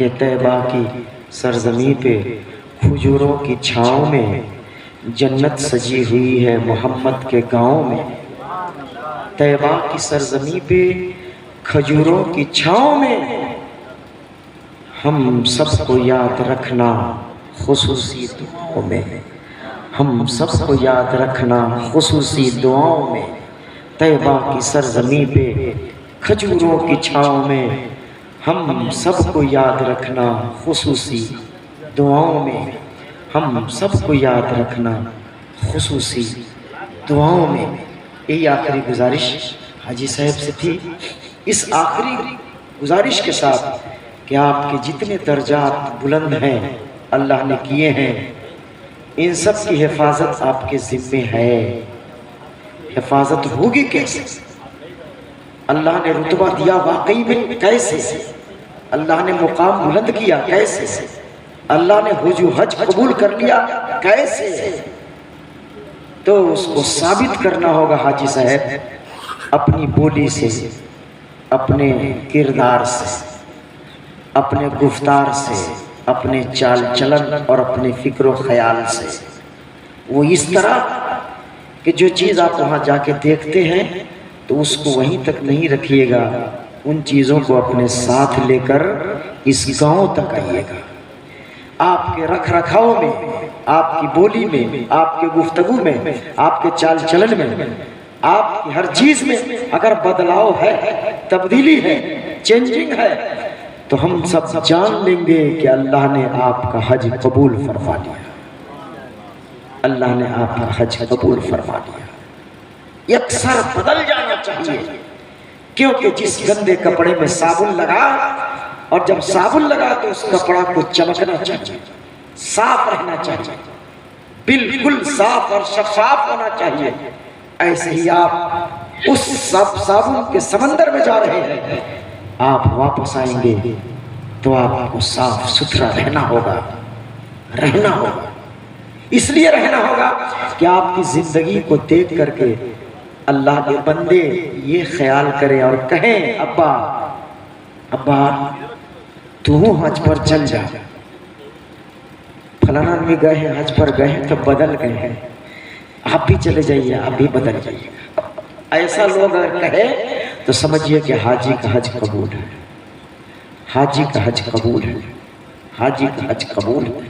کہ طیبہ کی سرزمین پہ کھجوروں کی چھاؤں میں جنت سجی ہوئی ہے محمد کے گاؤں میں۔ طیبہ کی سرزمین پہ کھجوروں کی چھاؤں میں ہم سب کو یاد رکھنا خصوصی دعاؤں میں، ہم سب کو یاد رکھنا خصوصی دعاؤں میں۔ طیبہ کی سرزمین پہ کھجوروں کی چھاؤں میں ہم سب کو یاد رکھنا خصوصی دعاؤں میں، ہم سب کو یاد رکھنا خصوصی دعاؤں میں۔ یہی آخری گزارش حاجی صاحب سے تھی۔ اس آخری گزارش کے ساتھ کہ آپ کے جتنے درجات بلند ہیں اللہ نے کیے ہیں، ان سب کی حفاظت آپ کے ذمے ہے۔ حفاظت ہوگی کیسے؟ اللہ نے رتبہ دیا واقعی میں کیسے؟ اللہ نے مقام بلند کیا کیسے؟ اللہ نے حج قبول کر لیا کیسے؟ تو اس کو ثابت کرنا ہوگا حاجی صاحب اپنی بولی سے، اپنے کردار سے، اپنے گفتار سے، اپنے چال چلن اور اپنے فکر و خیال سے۔ وہ اس طرح کہ جو چیز آپ وہاں جا کے دیکھتے ہیں تو اس کو وہیں تک نہیں رکھیے گا، ان چیزوں کو اپنے ساتھ لے کر اس گاؤں تک آئیے گا۔ آپ کے رکھ رکھاؤ میں، آپ کی بولی میں، آپ کے گفتگو میں، آپ کے چال چلن میں، آپ کی ہر چیز میں اگر بدلاؤ ہے، تبدیلی ہے، چینجنگ ہے، تو ہم سب جان لیں گے کہ اللہ نے آپ کا حج قبول فرما لیا، اللہ نے آپ کا حج قبول فرما لیا۔ یکسر بدل جانا چاہیے، کیونکہ جس گندے کپڑے میں صابن لگا اور جب صابن لگا تو اس کپڑا کو چمکنا چاہیے، صاف رہنا چاہیے، بالکل صاف اور شفاف ہونا چاہیے۔ ایسے ہی آپ اس صابن کے سمندر میں جا رہے ہیں، آپ واپس آئیں گے تو آپ کو صاف ستھرا رہنا ہوگا، رہنا ہوگا۔ اس لیے رہنا ہوگا کہ آپ کی زندگی کو دیکھ کر کے اللہ کے بندے یہ خیال کریں اور کہیں ابا ابا تو حج پر چل جا، فلانا بھی گئے ہیں حج پر گئے ہیں تو بدل گئے ہیں، آپ بھی چلے جائیے، آپ بھی بدل جائیے۔ ایسا لوگ اگر کہے تو سمجھیے کہ حاجی کا حج قبول ہے، حاجی کا حج قبول ہے، حاجی کا حج قبول ہے،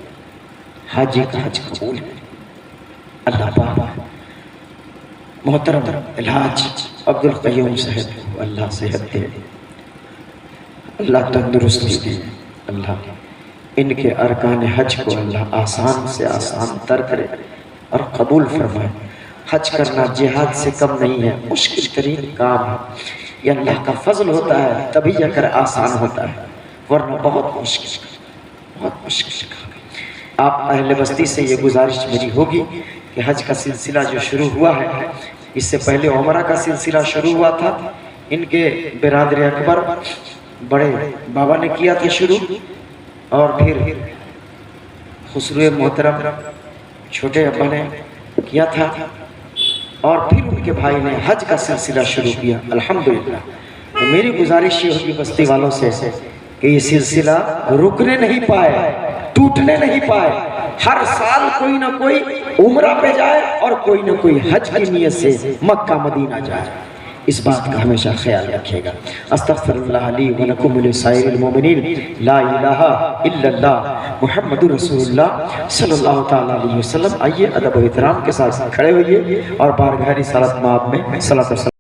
حاجی کا حج قبول ہے۔ اللہ پاک محترم الحاج عبدالقیوم صاحب کو اللہ صحت دے، اللہ تندرستی دے، اللہ ان کے ارکان حج کو اللہ آسان سے آسان تر کرے اور قبول فرمائے۔ حج کرنا جہاد سے کم نہیں ہے، مشکل ترین کام ہے، یہ اللہ کا فضل ہوتا ہے تبھی جا کر آسان ہوتا ہے، ورنہ بہت مشکل کام ہے۔ آپ اہل بستی سے یہ گزارش میری ہوگی کہ حج کا سلسلہ جو شروع ہوا ہے، اس سے پہلے عمرہ کا سلسلہ شروع ہوا تھا، ان کے برادر اکبر بڑے بابا نے کیا تھا شروع، اور پھر خسرو محترم چھوٹے ابا نے کیا تھا، اور پھر ان کے بھائی نے حج کا سلسلہ شروع کیا الحمدللہ۔ تو میری گزارش یہ ہوگی بستی والوں سے کہ یہ سلسلہ رکنے نہیں پائے، ٹوٹنے نہیں پائے، ہر سال کوئی نہ کوئی عمرہ پہ جائے اور کوئی نہ کوئی حج کی نیت سے مکہ مدینہ جائے، اس بات کا ہمیشہ خیال رکھیے گا۔ استغفر اللہ لی و لکم ولسائر المومنین، لا الہ الا اللہ محمد رسول اللہ صلی اللہ تعالیٰ علیہ وسلم۔ آئیے ادب و احترام کے ساتھ کھڑے ہوئیے اور بارگاہ رسالت مآب میں صلاۃ